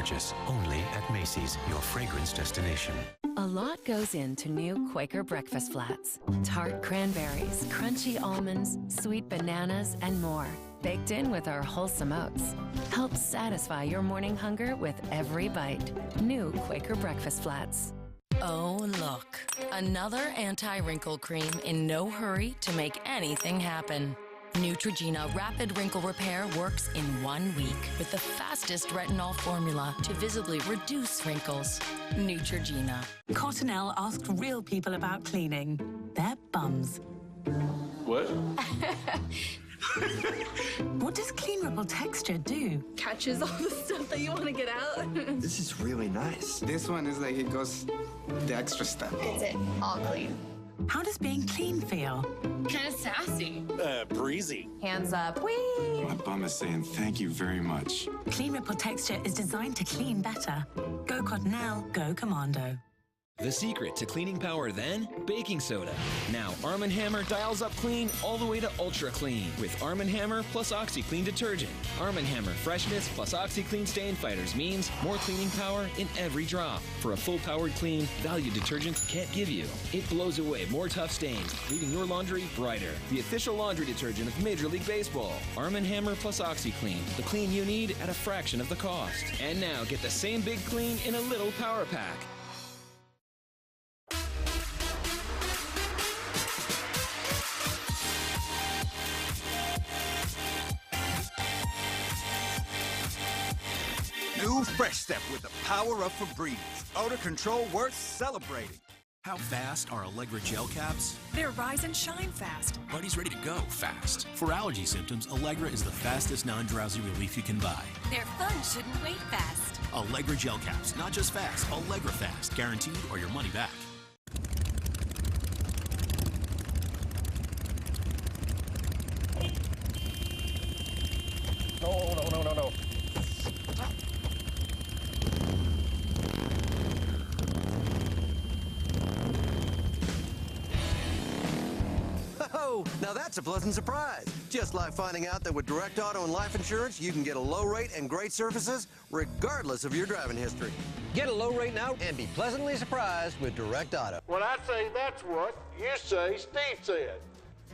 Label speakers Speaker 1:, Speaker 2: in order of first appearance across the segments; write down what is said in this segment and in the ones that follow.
Speaker 1: purchase. Only at Macy's, your fragrance destination.
Speaker 2: A lot goes into new Quaker breakfast flats. Tart cranberries, crunchy almonds, sweet bananas, and more. Baked in with our wholesome oats. Help satisfy your morning hunger with every bite. New Quaker breakfast flats. Oh, look. Another anti-wrinkle cream in no hurry to make anything happen. Neutrogena Rapid Wrinkle Repair works in 1 week with the fastest retinol formula to visibly reduce wrinkles. Neutrogena.
Speaker 3: Cottonelle asked real people about cleaning their bums.
Speaker 4: What?
Speaker 3: What does Clean Ripple Texture do?
Speaker 5: Catches all the stuff that you want to get out.
Speaker 6: This is really nice.
Speaker 7: This one is like, it goes the extra step.
Speaker 5: Gets it all clean.
Speaker 3: How does being clean feel?
Speaker 5: Kind of sassy.
Speaker 4: Breezy.
Speaker 5: Hands up. Whee!
Speaker 6: My bum is saying thank you very much.
Speaker 3: Clean Ripple Texture is designed to clean better. Go Cottonelle, go Commando.
Speaker 8: The secret to cleaning power then? Baking soda. Now Arm & Hammer dials up clean all the way to ultra clean with Arm & Hammer plus OxiClean detergent. Arm & Hammer freshness plus OxiClean stain fighters means more cleaning power in every drop. For a full powered clean, value detergents can't give you. It blows away more tough stains, leaving your laundry brighter. The official laundry detergent of Major League Baseball. Arm & Hammer plus OxiClean. The clean you need at a fraction of the cost. And now get the same big clean in a little power pack.
Speaker 9: New Fresh Step with the power of Febreze. Odor control worth celebrating.
Speaker 10: How fast are Allegra gel caps?
Speaker 11: They're rise and shine fast.
Speaker 10: Buddy's ready to go fast. For allergy symptoms, Allegra is the fastest non-drowsy relief you can buy.
Speaker 11: Their fun shouldn't wait fast.
Speaker 10: Allegra gel caps, not just fast, Allegra fast. Guaranteed or your money back.
Speaker 4: No.
Speaker 12: Oh, now that's a pleasant surprise. Just like finding out that with Direct Auto and Life Insurance, you can get a low rate and great services regardless of your driving history. Get a low rate now and be pleasantly surprised with Direct Auto.
Speaker 13: When I say that's what, you say Steve said.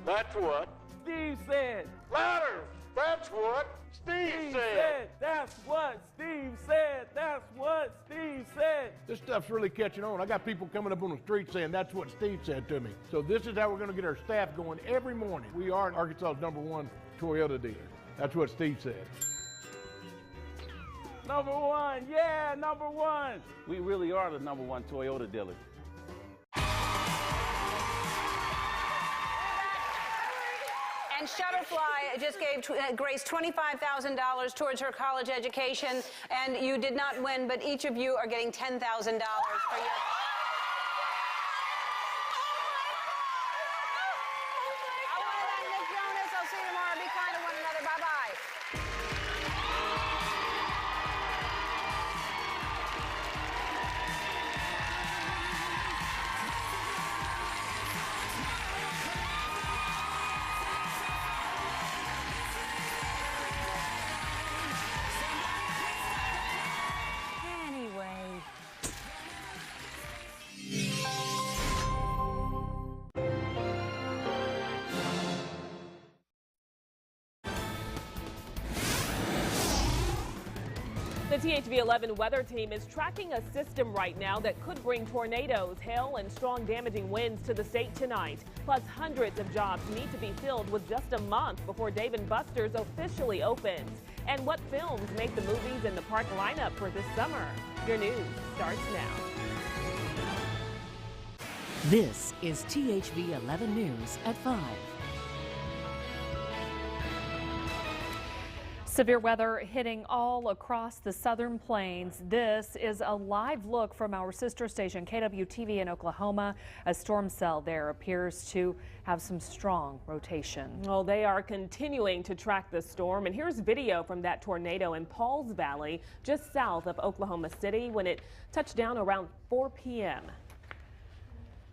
Speaker 13: That's what
Speaker 14: Steve said.
Speaker 13: Louder! That's what Steve said.
Speaker 14: That's what Steve said. That's what Steve said.
Speaker 4: This stuff's really catching on. I got people coming up on the street saying that's what Steve said to me. So this is how we're going to get our staff going every morning. We are Arkansas's #1 Toyota dealer. That's what Steve said.
Speaker 14: #1, yeah, #1. We really are the #1 Toyota dealer.
Speaker 15: And Shutterfly just gave Grace $25,000 towards her college education, and you did not win, but each of you are getting $10,000 for your... I'll see you tomorrow. Be kind to one another. Bye-bye.
Speaker 16: The THV11 weather team is tracking a system right now that could bring tornadoes, hail, and strong damaging winds to the state tonight. Plus, hundreds of jobs need to be filled with just a month before Dave & Buster's officially opens. And what films make the movies in the park lineup for this summer? Your news starts now.
Speaker 17: This is THV11 News at 5.
Speaker 18: Severe weather hitting all across the southern plains. This is a live look from our sister station KWTV in Oklahoma. A storm cell there appears to have some strong rotation.
Speaker 16: Well, they are continuing to track the storm, and here's video from that tornado in Pauls Valley, just south of Oklahoma City, when it touched down around 4 p.m.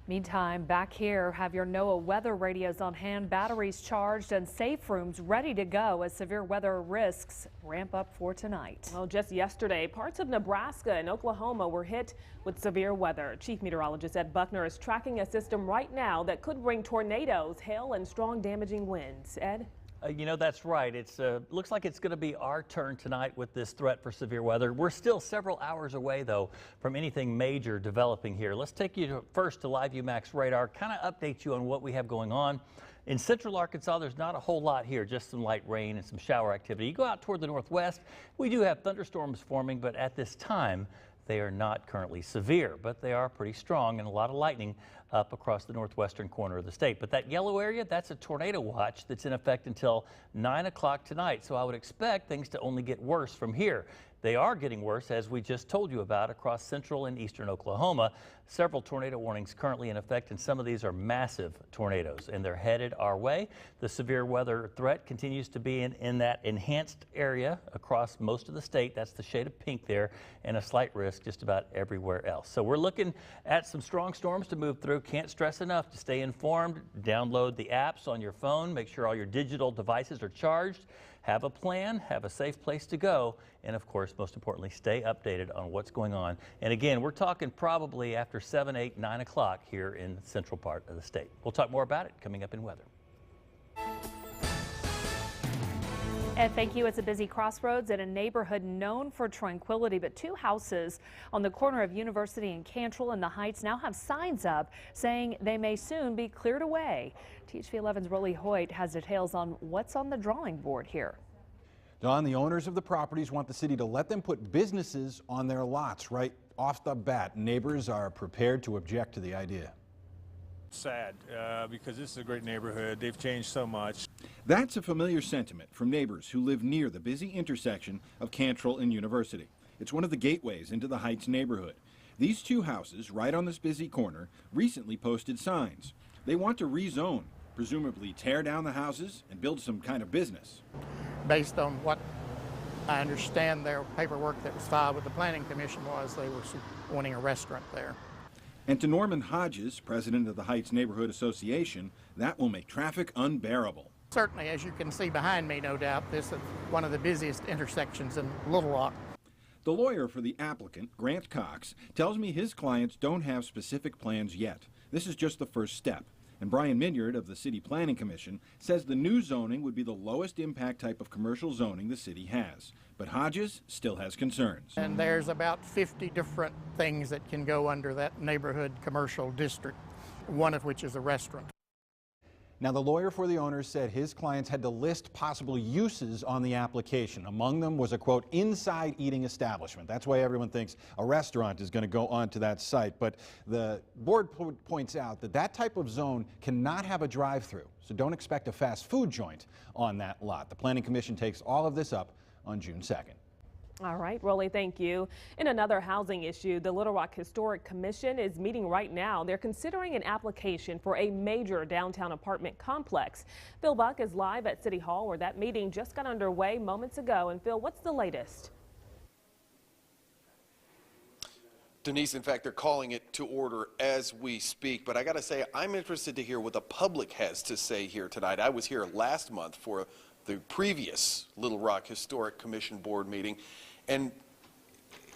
Speaker 18: Meantime, back here, have your NOAA weather radios on hand, batteries charged, and safe rooms ready to go as severe weather risks ramp up for tonight.
Speaker 16: Well, just yesterday, parts of Nebraska and Oklahoma were hit with severe weather. Chief Meteorologist Ed Buckner is tracking a system right now that could bring tornadoes, hail, and strong damaging winds. Ed?
Speaker 19: You know, that's right. It's looks like it's going to be our turn tonight with this threat for severe weather. We're still several hours away, though, from anything major developing here. Let's take you first to Live UMax radar, kind of update you on what we have going on. In central Arkansas, there's not a whole lot here, just some light rain and some shower activity. You go out toward the northwest, we do have thunderstorms forming, but at this time, they are not currently severe, but they are pretty strong and a lot of lightning up across the northwestern corner of the state. But that yellow area, that's a tornado watch that's in effect until 9 o'clock tonight. So I would expect things to only get worse from here. They are getting worse, as we just told you about, across central and eastern Oklahoma. Several tornado warnings currently in effect, and some of these are massive tornadoes, and they're headed our way. The severe weather threat continues to be in that enhanced area across most of the state. That's the shade of pink there, and a slight risk just about everywhere else. So we're looking at some strong storms to move through. Can't stress enough to stay informed. Download the apps on your phone. Make sure all your digital devices are charged. Have a plan, have a safe place to go, and of course, most importantly, stay updated on what's going on. And again, we're talking probably after 7, 8, 9 o'clock here in the central part of the state. We'll talk more about it coming up in weather.
Speaker 18: And thank you. It's a busy crossroads in a neighborhood known for tranquility, but two houses on the corner of University and Cantrell in the Heights now have signs up saying they may soon be cleared away. THV11's Rolly Hoyt has details on what's on the drawing board here.
Speaker 20: Don, the owners of the properties want the city to let them put businesses on their lots right off the bat. Neighbors are prepared to object to the idea.
Speaker 21: Sad because this is a great neighborhood. They've changed so much.
Speaker 22: That's a familiar sentiment from neighbors who live near the busy intersection of Cantrell and University. It's one of the gateways into the Heights neighborhood. These two houses, right on this busy corner, recently posted signs. They want to rezone, presumably tear down the houses and build some kind of business.
Speaker 23: Based on what I understand their paperwork that was filed with the Planning Commission was, they were wanting a restaurant there.
Speaker 22: And to Norman Hodges, president of the Heights Neighborhood Association, that will make traffic unbearable.
Speaker 23: Certainly, as you can see behind me, no doubt, this is one of the busiest intersections in Little Rock.
Speaker 22: The lawyer for the applicant, Grant Cox, tells me his clients don't have specific plans yet. This is just the first step. And Brian Minyard of the City Planning Commission says the new zoning would be the lowest impact type of commercial zoning the city has. But Hodges still has concerns.
Speaker 23: And there's about 50 different things that can go under that neighborhood commercial district, one of which is a restaurant.
Speaker 20: Now, the lawyer for the owners said his clients had to list possible uses on the application. Among them was a, quote, inside eating establishment. That's why everyone thinks a restaurant is going to go onto that site. But the board points out that that type of zone cannot have a drive-through. So don't expect a fast food joint on that lot. The Planning Commission takes all of this up on June 2nd.
Speaker 16: All right, Rolly, thank you. In another housing issue, the Little Rock Historic Commission is meeting right now. They're considering an application for a major downtown apartment complex. Phil Buck is live at City Hall, where that meeting just got underway moments ago. And Phil, what's the latest?
Speaker 24: Denise, in fact, they're calling it to order as we speak. But I got to say, I'm interested to hear what the public has to say here tonight. I was here last month for the previous Little Rock Historic Commission board meeting, and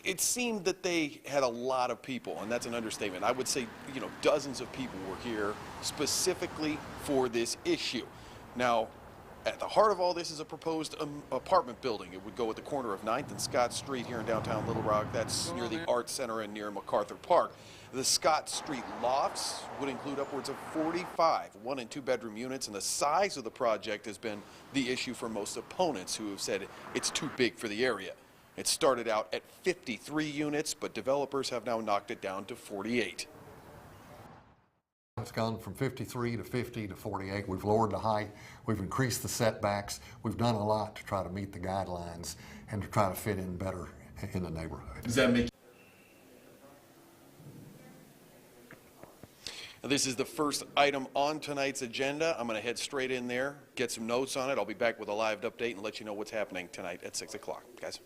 Speaker 24: it seemed that they had a lot of people, and that's an understatement. I would say, you know, dozens of people were here specifically for this issue. Now, at the heart of all this is a proposed apartment building. It would go at the corner of 9th and Scott Street here in downtown Little Rock. That's near the Art Center and near MacArthur Park. The Scott Street lofts would include upwards of 45 1- and 2-bedroom units, and the size of the project has been the issue for most opponents who have said it's too big for the area. It started out at 53 units, but developers have now knocked it down to 48.
Speaker 25: It's gone from 53 to 50 to 48. We've lowered the height. We've increased the setbacks. We've done a lot to try to meet the guidelines and to try to fit in better in the neighborhood.
Speaker 24: Does that make This is the first item on tonight's agenda. I'm going to head straight in there, get some notes on it. I'll be back with a live update and let you know what's happening tonight at 6 o'clock. Guys.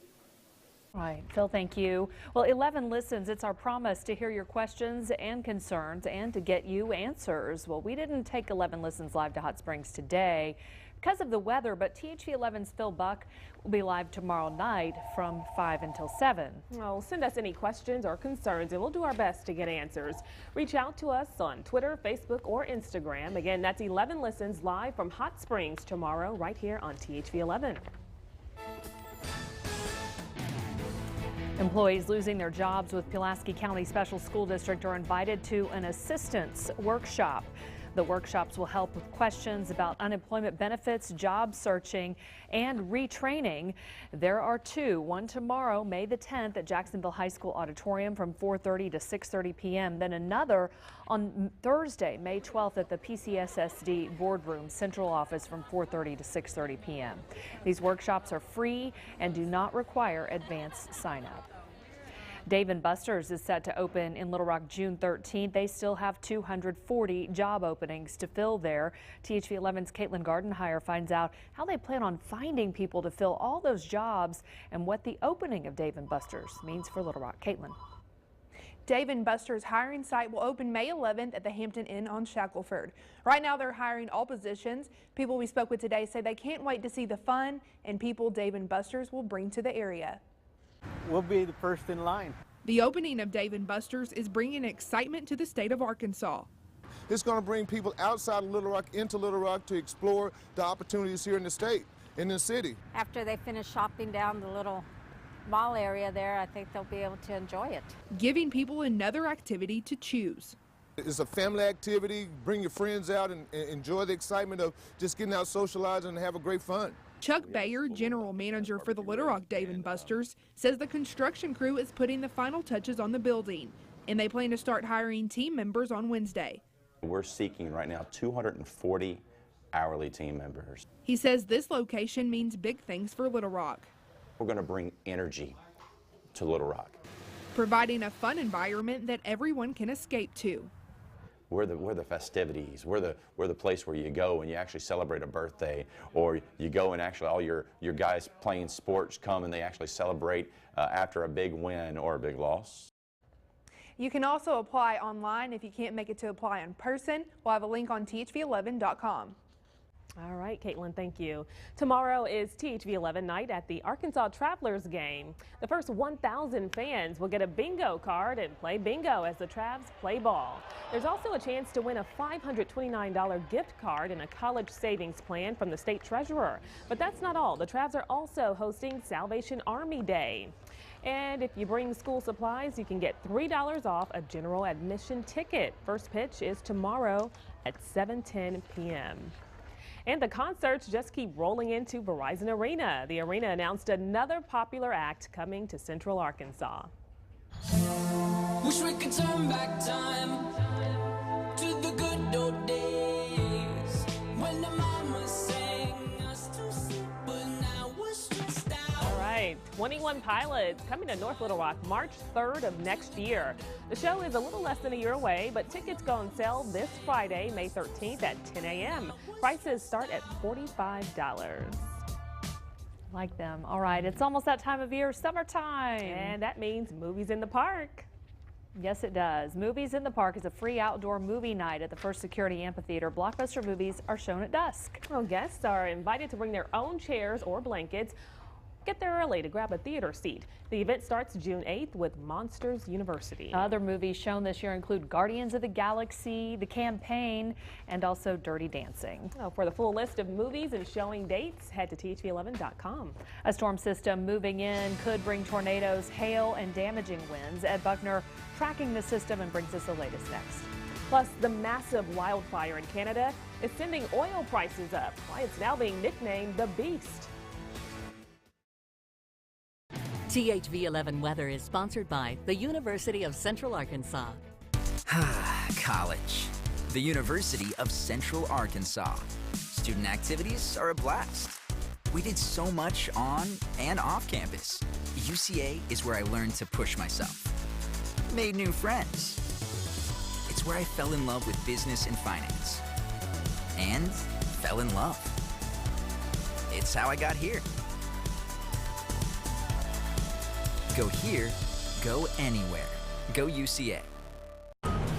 Speaker 18: Right. Phil, thank you. Well, 11 listens. It's our promise to hear your questions and concerns and to get you answers. Well, we didn't take 11 listens live to Hot Springs today because of the weather, but THV11's Phil Buck will be live tomorrow night from 5 until 7.
Speaker 16: Well, send us any questions or concerns and we'll do our best to get answers. Reach out to us on Twitter, Facebook, or Instagram. Again, that's 11 listens live from Hot Springs tomorrow right here on THV11.
Speaker 18: Employees losing their jobs with Pulaski County Special School District are invited to an assistance workshop. The workshops will help with questions about unemployment benefits, job searching, and retraining. There are two, one tomorrow, May the 10th at Jacksonville High School Auditorium from 4:30 to 6:30 p.m. Then another on Thursday, May 12th at the PCSSD Boardroom Central Office from 4:30 to 6:30 p.m. These workshops are free and do not require advance sign-up. Dave & Buster's is set to open in Little Rock June 13th. They still have 240 job openings to fill there. THV11's Caitlin Gardenhire finds out how they plan on finding people to fill all those jobs and what the opening of Dave & Buster's means for Little Rock. Caitlin.
Speaker 1: Dave & Buster's hiring site will open May 11th at the Hampton Inn on Shackleford. Right now they're hiring all positions. People we spoke with today say they can't wait to see the fun and people Dave & Buster's will bring to the area.
Speaker 14: We'll be the first in line.
Speaker 1: The opening of Dave & Buster's is bringing excitement to the state of Arkansas.
Speaker 2: It's going to bring people outside of Little Rock into Little Rock to explore the opportunities here in the state, in the city.
Speaker 5: After they finish shopping down the little mall area there, I think they'll be able to enjoy it.
Speaker 1: Giving people another activity to choose.
Speaker 2: It's a family activity. Bring your friends out and enjoy the excitement of just getting out, socializing, and have a great fun.
Speaker 1: Chuck Bayer, general manager for the Little Rock Dave & Buster's, says the construction crew is putting the final touches on the building, and they plan to start hiring team members on Wednesday.
Speaker 6: We're seeking right now 240 hourly team members.
Speaker 1: He says this location means big things for Little Rock.
Speaker 6: We're going to bring energy to Little Rock,
Speaker 1: providing a fun environment that everyone can escape to.
Speaker 6: We're the festivities. We're the place where you go and you actually celebrate a birthday, or you go and actually all your guys playing sports come and they actually celebrate after a big win or a big loss.
Speaker 1: You can also apply online if you can't make it to apply in person. We'll have a link on THV11.com.
Speaker 16: All right, Caitlin, thank you. Tomorrow is THV11 night at the Arkansas Travelers game. The first 1,000 fans will get a bingo card and play bingo as the Travs play ball. There's also a chance to win a $529 gift card and a college savings plan from the state treasurer. But that's not all. The Travs are also hosting Salvation Army Day. And if you bring school supplies, you can get $3 off a general admission ticket. First pitch is tomorrow at 7:10 p.m. And the concerts just keep rolling into Verizon Arena. The arena announced another popular act coming to Central Arkansas.
Speaker 7: Wish we could turn back time to the good old days when the mama sang us to sleep, but now we're stressed out.
Speaker 16: All right, 21 Pilots coming to North Little Rock March 3rd of next year. The show is a little less than a year away, but tickets go on sale this Friday, May 13th at 10 a.m. Prices start at $45.
Speaker 18: Like them. All right, it's almost that time of year, summertime.
Speaker 16: And that means movies in the park.
Speaker 18: Yes, it does. Movies in the Park is a free outdoor movie night at the First Security Amphitheater. Blockbuster movies are shown at dusk.
Speaker 16: Well, guests are invited to bring their own chairs or blankets. Get there early to grab a theater seat. The event starts June 8th with Monsters University.
Speaker 18: Other movies shown this year include Guardians of the Galaxy, The Campaign, and also Dirty Dancing.
Speaker 16: Oh, for the full list of movies and showing dates, head to THV11.com.
Speaker 18: A storm system moving in could bring tornadoes, hail, and damaging winds. Ed Buckner tracking the system and brings us the latest next.
Speaker 16: Plus, the massive wildfire in Canada is sending oil prices up. Why it's now being nicknamed the Beast.
Speaker 17: THV11 weather is sponsored by the University of Central Arkansas.
Speaker 26: College. The University of Central Arkansas. Student activities are a blast. We did so much on and off campus. UCA is where I learned to push myself. Made new friends. It's where I fell in love with business and finance. And fell in love. It's how I got here. Go here, go anywhere. Go UCA.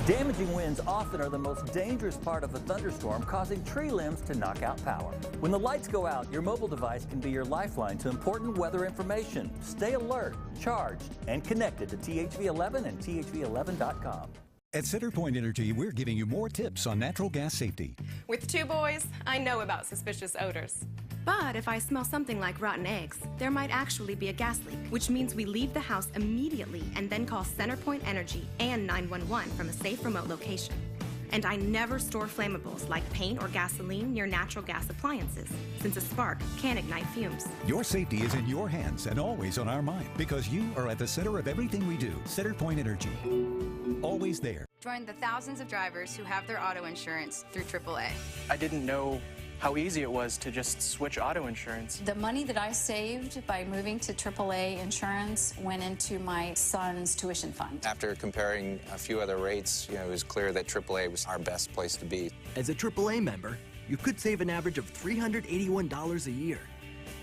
Speaker 3: Damaging winds often are the most dangerous part of a thunderstorm, causing tree limbs to knock out power. When the lights go out, your mobile device can be your lifeline to important weather information. Stay alert, charged, and connected to THV11 and THV11.com.
Speaker 8: At CenterPoint Energy, we're giving you more tips on natural gas safety.
Speaker 9: With two boys, I know about suspicious odors. But if I smell something like rotten eggs, there might actually be a gas leak, which means we leave the house immediately and then call CenterPoint Energy and 911 from a safe remote location. And I never store flammables like paint or gasoline near natural gas appliances, since a spark can ignite fumes.
Speaker 8: Your safety is in your hands and always on our mind because you are at the center of everything we do. CenterPoint Energy. Always there.
Speaker 9: Join the thousands of drivers who have their auto insurance through AAA.
Speaker 10: I didn't know how easy it was to just switch auto insurance.
Speaker 11: The money that I saved by moving to AAA insurance went into my son's tuition fund.
Speaker 12: After comparing a few other rates, it was clear that AAA was our best place to be.
Speaker 27: As a AAA member, you could save an average of $381 a year.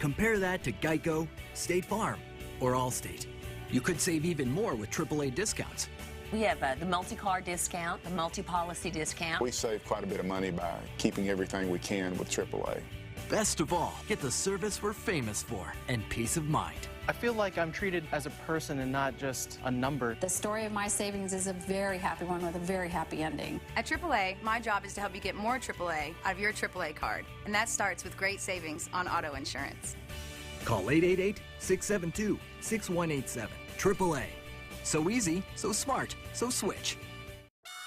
Speaker 27: Compare that to Geico, State Farm, or Allstate. You could save even more with AAA discounts.
Speaker 28: We have the multi-car discount, the multi-policy discount.
Speaker 29: We save quite a bit of money by keeping everything we can with AAA.
Speaker 27: Best of all, get the service we're famous for and peace of mind.
Speaker 10: I feel like I'm treated as a person and not just a number.
Speaker 11: The story of my savings is a very happy one with a very happy ending.
Speaker 9: At AAA, my job is to help you get more AAA out of your AAA card. And that starts with great savings on auto insurance.
Speaker 27: Call 888-672-6187. AAA. So easy, so smart, so switch.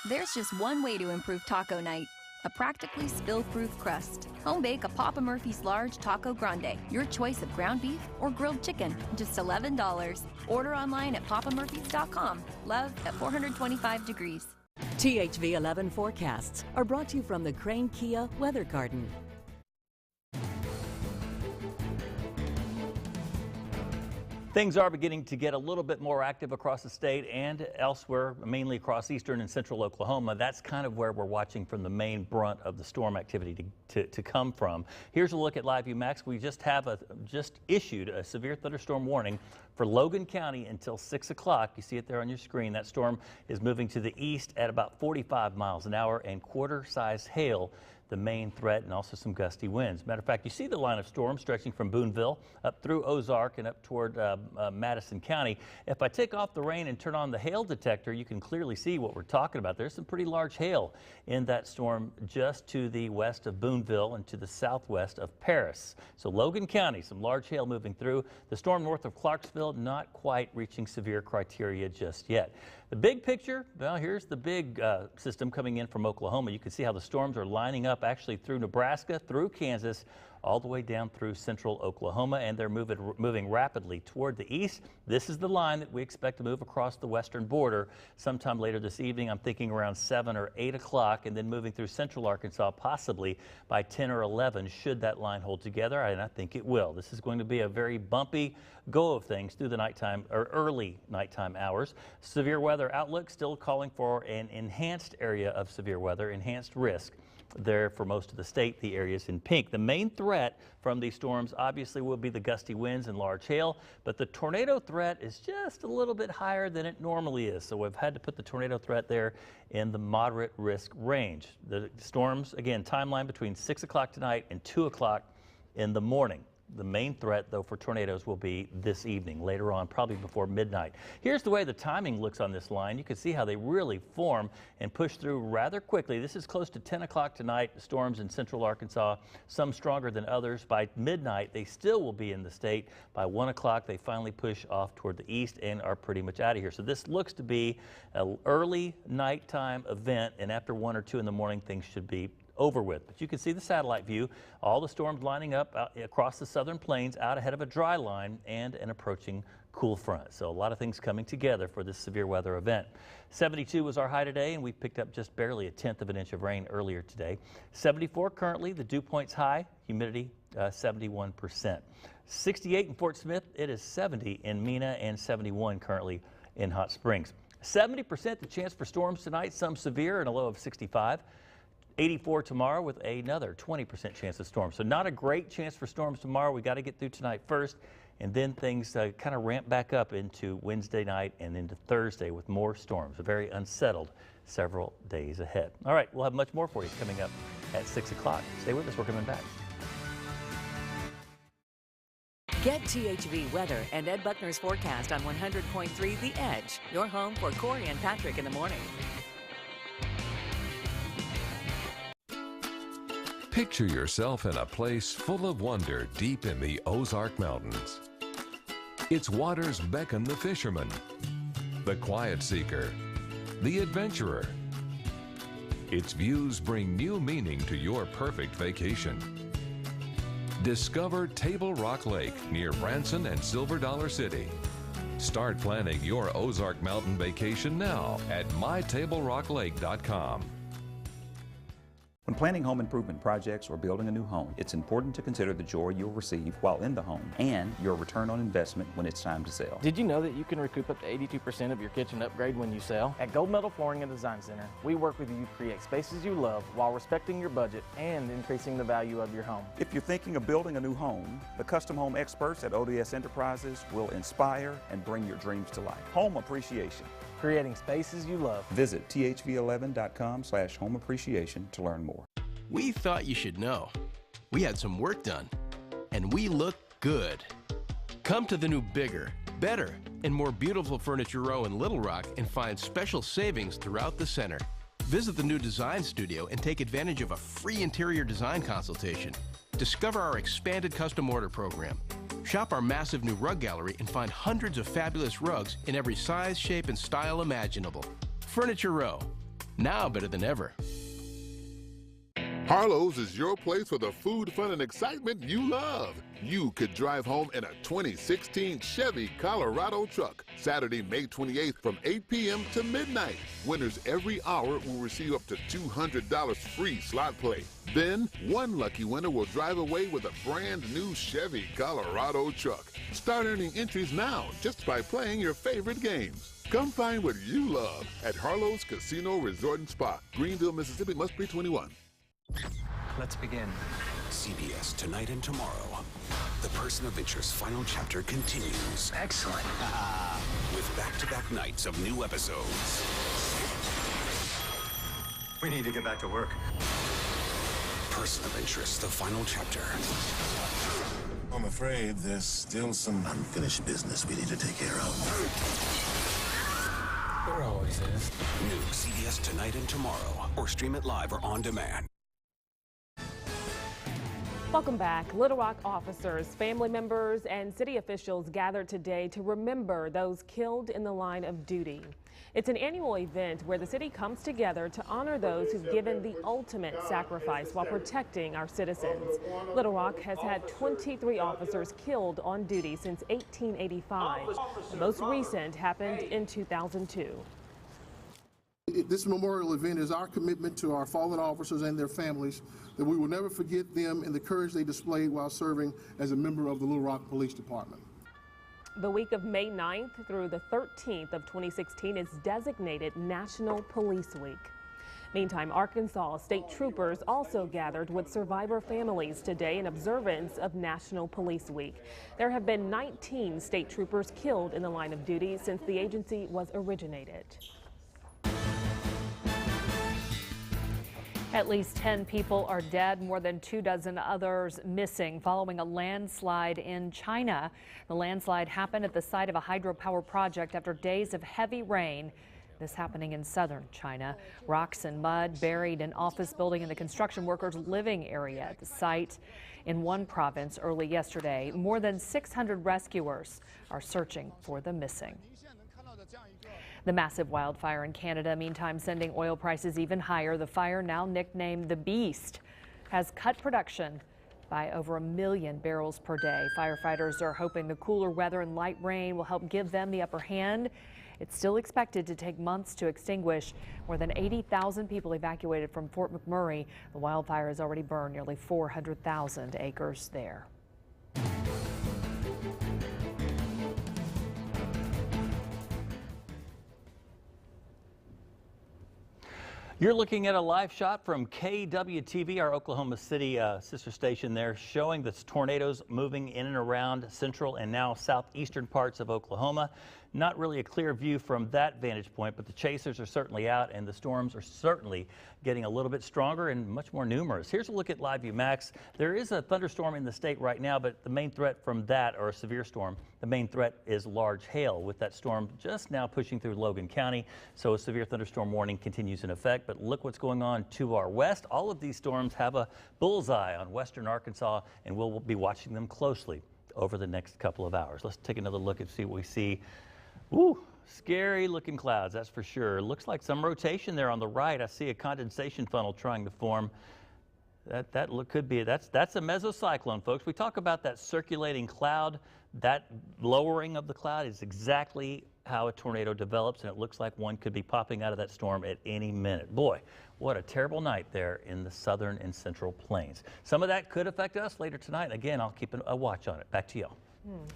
Speaker 30: There's just one way to improve taco night. A practically spill-proof crust. Home bake a Papa Murphy's Large Taco Grande. Your choice of ground beef or grilled chicken. Just $11. Order online at papamurphys.com. Love at 425 degrees.
Speaker 17: THV11 forecasts are brought to you from the Crane Kia Weather Garden.
Speaker 19: Things are beginning to get a little bit more active across the state and elsewhere, mainly across eastern and central Oklahoma. That's kind of where we're watching from the main brunt of the storm activity to come from. Here's a look at Live View Max. We just issued a severe thunderstorm warning for Logan County until 6 o'clock. You see it there on your screen. That storm is moving to the east at about 45 miles an hour and quarter-size hail, the main threat, and also some gusty winds. Matter of fact, you see the line of storm stretching from Boonville up through Ozark and up toward Madison County. If I take off the rain and turn on the hail detector, you can clearly see what we're talking about. There's some pretty large hail in that storm just to the west of Boonville and to the southwest of Paris. So Logan County, some large hail moving through. The storm north of Clarksville, not quite reaching severe criteria just yet. The big picture, well, here's the big system coming in from Oklahoma. You can see how the storms are lining up actually through Nebraska, through Kansas, all the way down through central Oklahoma, and they're moving rapidly toward the east. This is the line that we expect to move across the western border sometime later this evening. I'm thinking around 7 or 8 o'clock, and then moving through central Arkansas possibly by 10 or 11 should that line hold together, and I think it will. This is going to be a very bumpy go of things through the nighttime or early nighttime hours. Severe weather outlook still calling for an enhanced area of severe weather, enhanced risk there for most of the state, the areas in pink. The main threat from these storms obviously will be the gusty winds and large hail, but the tornado threat is just a little bit higher than it normally is. So we've had to put the tornado threat there in the moderate risk range. The storms, again, timeline between 6 o'clock tonight and 2 o'clock in the morning. The main threat, though, for tornadoes will be this evening, later on, probably before midnight. Here's the way the timing looks on this line. You can see how they really form and push through rather quickly. This is close to 10 o'clock tonight. Storms in central Arkansas, some stronger than others. By midnight, they still will be in the state. By 1 o'clock, they finally push off toward the east and are pretty much out of here. So this looks to be an early nighttime event, and after 1 or 2 in the morning, things should be over with. But you can see the satellite view, all the storms lining up across the southern plains out ahead of a dry line and an approaching cool front. So a lot of things coming together for this severe weather event. 72 was our high today, and we picked up just barely 1/10 of an inch of rain earlier today. 74 currently, the dew point's high, humidity 71%. 68 in Fort Smith, it is 70 in Mena, and 71 currently in Hot Springs. 70% the chance for storms tonight, some severe and a low of 65. 84 tomorrow with another 20% chance of storms. So not a great chance for storms tomorrow. We got to get through tonight first. And then things kind of ramp back up into Wednesday night and into Thursday with more storms. A very unsettled several days ahead. All right, we'll have much more for you coming up at 6 o'clock. Stay with us. We're coming back.
Speaker 17: Get THV weather and Ed Buckner's forecast on 100.3 The Edge, your home for Corey and Patrick in the morning.
Speaker 4: Picture yourself in a place full of wonder deep in the Ozark Mountains. Its waters beckon the fisherman, the quiet seeker, the adventurer. Its views bring new meaning to your perfect vacation. Discover Table Rock Lake near Branson and Silver Dollar City. Start planning your Ozark Mountain vacation now at mytablerocklake.com.
Speaker 13: When planning home improvement projects or building a new home, it's important to consider the joy you'll receive while in the home and your return on investment when it's time to sell.
Speaker 14: Did you know that you can recoup up to 82% of your kitchen upgrade when you sell? At Gold Medal Flooring and Design Center, we work with you to create spaces you love while respecting your budget and increasing the value of your home.
Speaker 13: If you're thinking of building a new home, the custom home experts at ODS Enterprises will inspire and bring your dreams to life. Home appreciation.
Speaker 14: Creating spaces you love.
Speaker 13: Visit THV11.com/home appreciation to learn more.
Speaker 15: We thought you should know. We had some work done, and we look good. Come to the new bigger, better, and more beautiful Furniture Row in Little Rock and find special savings throughout the center. Visit the new design studio and take advantage of a free interior design consultation. Discover our expanded custom order program. Shop our massive new rug gallery and find hundreds of fabulous rugs in every size, shape, and style imaginable. Furniture Row, now better than ever.
Speaker 20: Harlow's is your place for the food, fun, and excitement you love. You could drive home in a 2016 Chevy Colorado truck. Saturday, May 28th from 8 p.m. to midnight. Winners every hour will receive up to $200 free slot play. Then, one lucky winner will drive away with a brand new Chevy Colorado truck. Start earning entries now just by playing your favorite games. Come find what you love at Harlow's Casino Resort and Spa. Greenville, Mississippi. Must be 21.
Speaker 21: Let's begin.
Speaker 22: CBS Tonight and Tomorrow. The Person of Interest's final chapter continues.
Speaker 21: Excellent.
Speaker 22: With back-to-back nights of new episodes.
Speaker 21: We need to get back to work.
Speaker 22: Person of Interest, the final chapter.
Speaker 23: I'm afraid there's still some unfinished business we need to take care of.
Speaker 22: There always is. New CBS Tonight and Tomorrow. Or stream it live or on demand.
Speaker 16: Welcome back. Little Rock officers, family members, and city officials gathered today to remember those killed in the line of duty. It's an annual event where the city comes together to honor those who've given the ultimate sacrifice while protecting our citizens. Little Rock has had 23 officers killed on duty since 1885. The most recent happened in 2002.
Speaker 24: This memorial event is our commitment to our fallen officers and their families, that we will never forget them and the courage they displayed while serving as a member of the Little Rock Police Department.
Speaker 16: The week of May 9th through the 13th of 2016 is designated National Police Week. Meantime, Arkansas state troopers also gathered with survivor families today in observance of National Police Week. There have been 19 state troopers killed in the line of duty since the agency was originated.
Speaker 18: At least 10 people are dead, more than 24 others missing following a landslide in China. The landslide happened at the site of a hydropower project after days of heavy rain. This happening in southern China. Rocks and mud buried an office building in the construction workers' living area at the site in one province early yesterday. More than 600 rescuers are searching for the missing. The massive wildfire in Canada, meantime, sending oil prices even higher. The fire, now nicknamed the Beast, has cut production by over 1 million barrels per day. Firefighters are hoping the cooler weather and light rain will help give them the upper hand. It's still expected to take months to extinguish. More than 80,000 people evacuated from Fort McMurray. The wildfire has already burned nearly 400,000 acres there.
Speaker 19: You're looking at a live shot from KWTV, our Oklahoma City sister station there, showing the tornadoes moving in and around central and now southeastern parts of Oklahoma. Not really a clear view from that vantage point, but the chasers are certainly out and the storms are certainly getting a little bit stronger and much more numerous. Here's a look at Live View Max. There is a thunderstorm in the state right now, but the main threat from that, or a severe storm, the main threat is large hail, with that storm just now pushing through Logan County. So a severe thunderstorm warning continues in effect, but look what's going on to our west. All of these storms have a bullseye on western Arkansas, and we'll be watching them closely over the next couple of hours. Let's take another look and see what we see. Ooh, scary looking clouds, that's for sure. Looks like some rotation there on the right. I see a condensation funnel trying to form. That's a mesocyclone, folks. We talk about that circulating cloud. That lowering of the cloud is exactly how a tornado develops, and it looks like one could be popping out of that storm at any minute. Boy, what a terrible night there in the southern and central plains. Some of that could affect us later tonight. Again, I'll keep a watch on it. Back to y'all.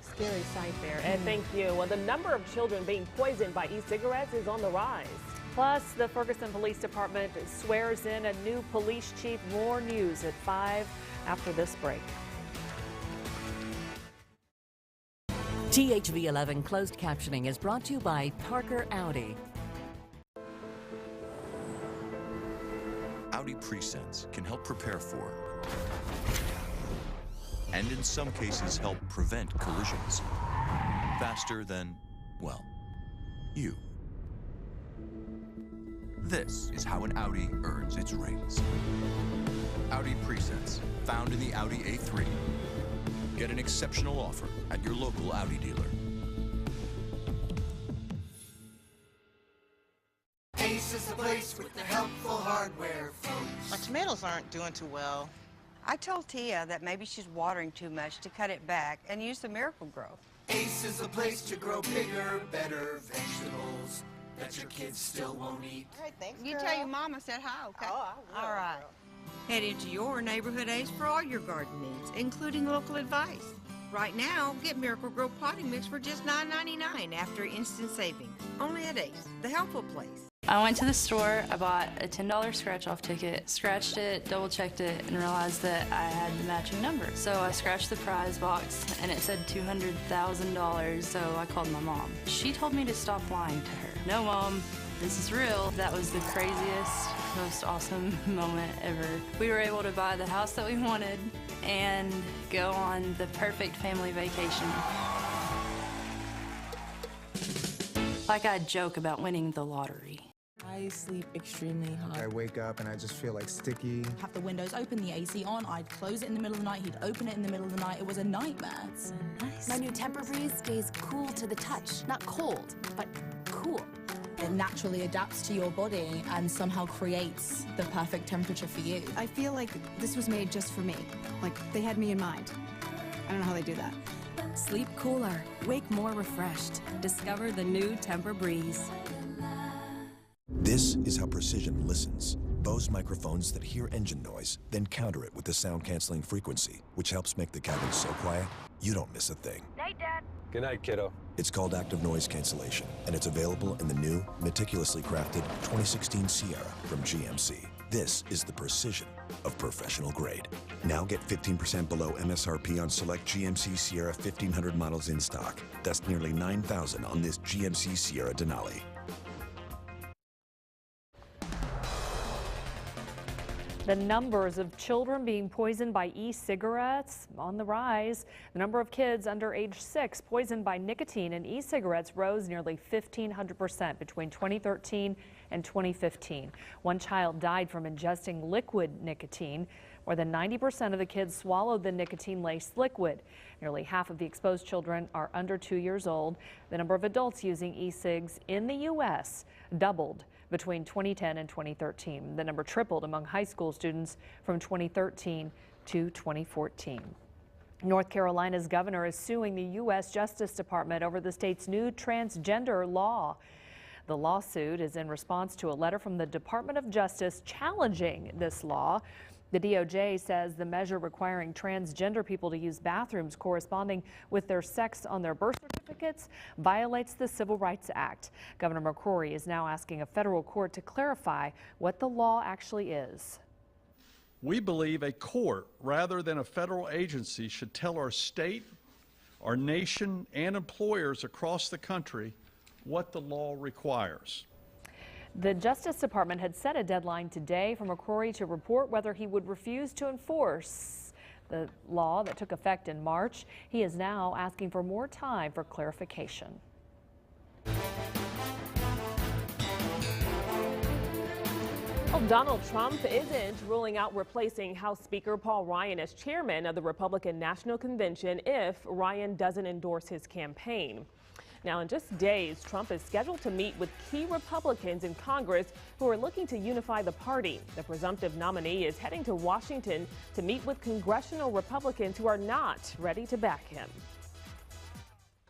Speaker 16: Scary sight there. And thank you. Well, the number of children being poisoned by e-cigarettes is on the rise.
Speaker 18: Plus, the Ferguson Police Department swears in a new police chief. More news at 5 after this break.
Speaker 17: THV11 closed captioning is brought to you by Parker Audi.
Speaker 1: Audi Presence can help prepare for, and in some cases help prevent collisions faster than, well, you. This is how an Audi earns its rings. Audi Presence, found in the Audi A3. Get an exceptional offer at your local Audi dealer.
Speaker 2: Ace is the place with the helpful hardware, folks.
Speaker 3: My tomatoes aren't doing too well.
Speaker 5: I told Tia that maybe she's watering too much to cut it back and use the Miracle Grow.
Speaker 2: Ace is the place to grow bigger, better vegetables that your kids still won't eat.
Speaker 3: All right, thanks,
Speaker 5: You
Speaker 3: girl.
Speaker 5: tell your mama I said hi, okay?
Speaker 3: Oh, I will,
Speaker 5: all right.
Speaker 3: girl.
Speaker 5: Head into your neighborhood Ace for all your garden needs, including local advice. Right now, get Miracle Grow potting mix for just $9.99 after instant savings. Only at Ace, the helpful place.
Speaker 6: I went to the store, I bought a $10 scratch-off ticket, scratched it, double-checked it, and realized that I had the matching number. So I scratched the prize box, and it said $200,000, so I called my mom. She told me to stop lying to her. No, Mom, this is real. That was the craziest, most awesome moment ever. We were able to buy the house that we wanted and go on the perfect family vacation. Like I joke about winning the lottery.
Speaker 7: I sleep extremely hard.
Speaker 8: I wake up and I just feel like sticky.
Speaker 12: Have the windows open, the AC on, I'd close it in the middle of the night, he'd open it in the middle of the night. It was a nightmare. So nice.
Speaker 25: My new Tempur-Breeze stays cool to the touch. Not cold, but cool.
Speaker 12: It naturally adapts to your body and somehow creates the perfect temperature for you.
Speaker 26: I feel like this was made just for me. Like they had me in mind. I don't know how they do that.
Speaker 25: Sleep cooler. Wake more refreshed. Discover the new Tempur-Breeze.
Speaker 31: This is how Precision listens. Bose microphones that hear engine noise, then counter it with the sound-canceling frequency, which helps make the cabin so quiet, you don't miss a thing.
Speaker 25: Night, Dad.
Speaker 31: Good night, kiddo. It's called Active Noise Cancellation, and it's available in the new, meticulously crafted 2016 Sierra from GMC. This is the precision of professional grade. Now get 15% below MSRP on select GMC Sierra 1500 models in stock. That's nearly $9,000 on this GMC Sierra Denali.
Speaker 18: The numbers of children being poisoned by e-cigarettes on the rise. The number of kids under age 6 poisoned by nicotine and e-cigarettes rose nearly 1,500% between 2013 and 2015. One child died from ingesting liquid nicotine. More than 90% of the kids swallowed the nicotine-laced liquid. Nearly half of the exposed children are under 2 years old. The number of adults using e-cigs in the U.S. doubled between 2010 and 2013. The number tripled among high school students from 2013 to 2014. North Carolina's governor is suing the U.S. Justice Department over the state's new transgender law. The lawsuit is in response to a letter from the Department of Justice challenging this law. The DOJ says the measure requiring transgender people to use bathrooms corresponding with their sex on their birth certificates violates the Civil Rights Act. Governor McCrory is now asking a federal court to clarify what the law actually is.
Speaker 4: We believe a court, rather than a federal agency, should tell our state, our nation, and employers across the country what the law requires.
Speaker 18: The Justice Department had set a deadline today for McCrory to report whether he would refuse to enforce the law that took effect in March. He is now asking for more time for clarification.
Speaker 16: Well, Donald Trump isn't ruling out replacing House Speaker Paul Ryan as chairman of the Republican National Convention if Ryan doesn't endorse his campaign. Now, in just days, Trump is scheduled to meet with key Republicans in Congress who are looking to unify the party. The presumptive nominee is heading to Washington to meet with congressional Republicans who are not ready to back him.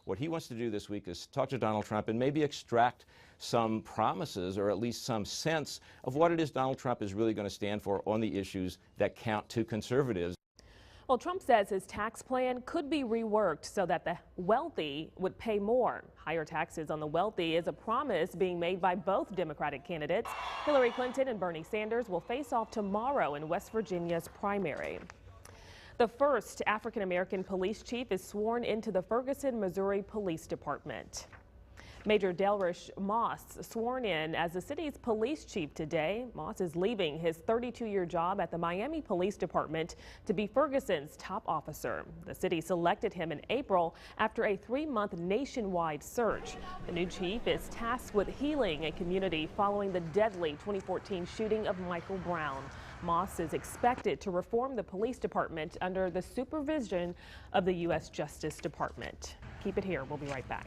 Speaker 9: What he wants to do this week is talk to Donald Trump and maybe extract some promises or at least some sense of what it is Donald Trump is really going to stand for on the issues that count to conservatives.
Speaker 16: Well, Trump says his tax plan could be reworked so that the wealthy would pay more. Higher taxes on the wealthy is a promise being made by both Democratic candidates. Hillary Clinton and Bernie Sanders will face off tomorrow in West Virginia's primary. The first African-American police chief is sworn into the Ferguson, Missouri Police Department. Major Delrish Moss sworn in as the city's police chief today. Moss is leaving his 32-year job at the Miami Police Department to be Ferguson's top officer. The city selected him in April after a 3-month nationwide search. The new chief is tasked with healing a community following the deadly 2014 shooting of Michael Brown. Moss is expected to reform the police department under the supervision of the U.S. Justice Department. Keep it here. We'll be right back.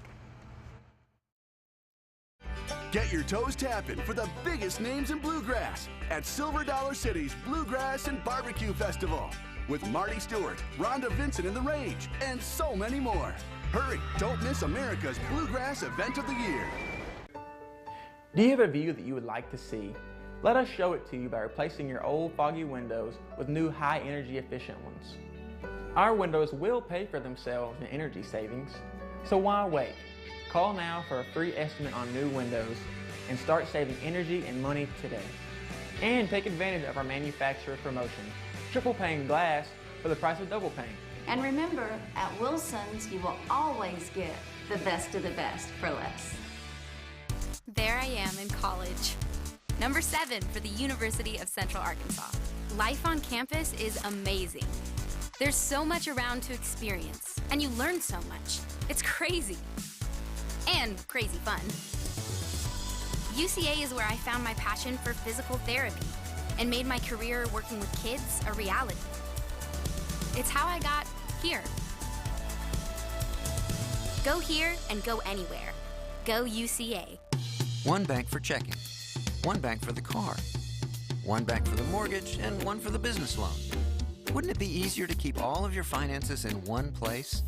Speaker 10: Get your toes tapping for the biggest names in bluegrass at Silver Dollar City's Bluegrass and Barbecue Festival with Marty Stewart, Rhonda Vincent and the Rage, and so many more. Hurry, don't miss America's Bluegrass Event of the Year.
Speaker 11: Do you have a view that you would like to see? Let us show it to you by replacing your old foggy windows with new high energy efficient ones. Our windows will pay for themselves in energy savings, so why wait? Call now for a free estimate on new windows and start saving energy and money today. And take advantage of our manufacturer promotion, triple pane glass for the price of double pane.
Speaker 13: And remember, at Wilson's, you will always get the best of the best for less.
Speaker 14: There I am in college. Number 7 for the University of Central Arkansas. Life on campus is amazing. There's so much around to experience, and you learn so much. It's crazy. And crazy fun. UCA is where I found my passion for physical therapy and made my career working with kids a reality. It's how I got here. Go here and go anywhere. Go UCA.
Speaker 15: One bank for checking, one bank for the car, one bank for the mortgage, and one for the business loan. Wouldn't it be easier to keep all of your finances in one place?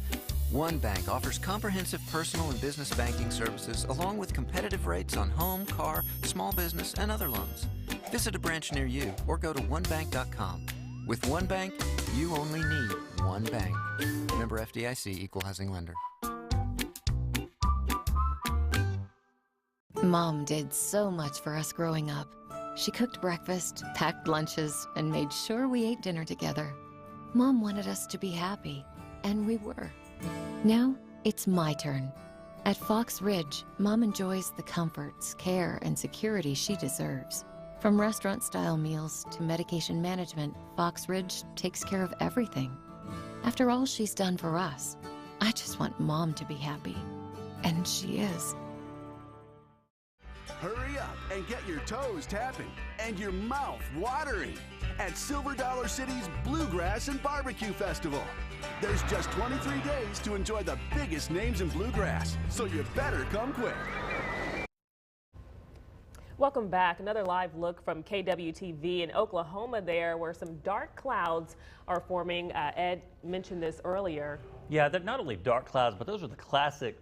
Speaker 15: One Bank offers comprehensive personal and business banking services along with competitive rates on home, car, small business, and other loans. Visit a branch near you or go to onebank.com. With One Bank, you only need one bank. Member FDIC, Equal Housing Lender.
Speaker 27: Mom did so much for us growing up. She cooked breakfast, packed lunches, and made sure we ate dinner together. Mom wanted us to be happy, and we were. Now, it's my turn. At Fox Ridge, Mom enjoys the comforts, care, and security she deserves. From restaurant-style meals to medication management, Fox Ridge takes care of everything. After all she's done for us, I just want Mom to be happy. And she is.
Speaker 10: Hurry up and get your toes tapping and your mouth watering at Silver Dollar City's Bluegrass and Barbecue Festival. There's just 23 days to enjoy the biggest names in bluegrass, so you better come quick.
Speaker 16: Welcome back. Another live look from KWTV in Oklahoma there, where some dark clouds are forming. Ed mentioned this earlier.
Speaker 19: Yeah, they're not only dark clouds, but those are the classic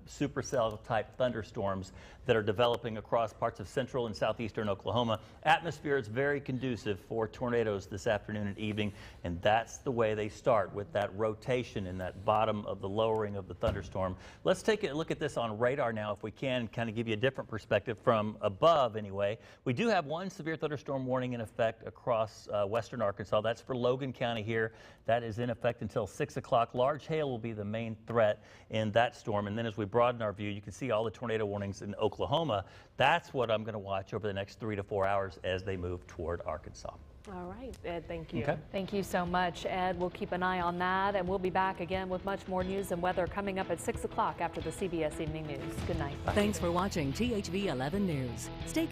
Speaker 19: supercell type thunderstorms that are developing across parts of central and southeastern Oklahoma. Atmosphere is very conducive for tornadoes this afternoon and evening, and that's the way they start, with that rotation in that bottom of the lowering of the thunderstorm. Let's take a look at this on radar now, if we can, kind of give you a different perspective from above anyway. We do have one severe thunderstorm warning in effect across western Arkansas. That's for Logan County here. That is in effect until 6 o'clock. Large hail will be the main threat in that storm. And then as we broaden our view, you can see all the tornado warnings in Oklahoma. That's what I'm going to watch over the next 3 to 4 hours as they move toward Arkansas.
Speaker 16: All right, Ed, thank you.
Speaker 19: Okay.
Speaker 18: Thank you so much, Ed. We'll keep an eye on that, and we'll be back again with much more news and weather coming up at 6 o'clock after the CBS Evening News. Good night.
Speaker 25: Thanks for watching THV11 News. Stay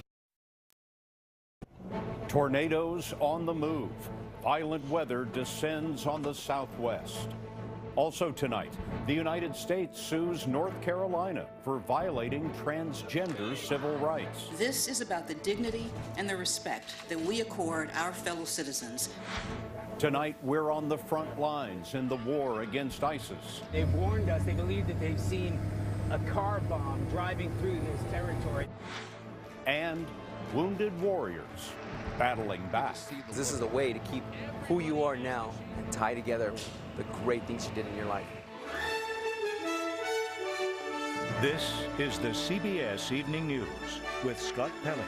Speaker 1: Tornadoes on the move. Violent weather descends on the southwest. Also tonight, the United States sues North Carolina for violating transgender civil rights.
Speaker 2: This is about the dignity and the respect that we accord our fellow citizens.
Speaker 1: Tonight, we're on the front lines in the war against ISIS.
Speaker 17: They've warned us. They believe that they've seen a car bomb driving through this territory.
Speaker 1: And wounded warriors battling back.
Speaker 20: This is a way to keep who you are now and tie together the great things you did in your life.
Speaker 1: This is the CBS Evening News with Scott Pelley.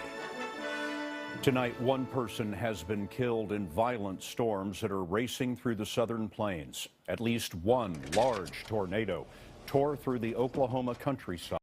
Speaker 1: Tonight, one person has been killed in violent storms that are racing through the southern plains. At least one large tornado tore through the Oklahoma countryside.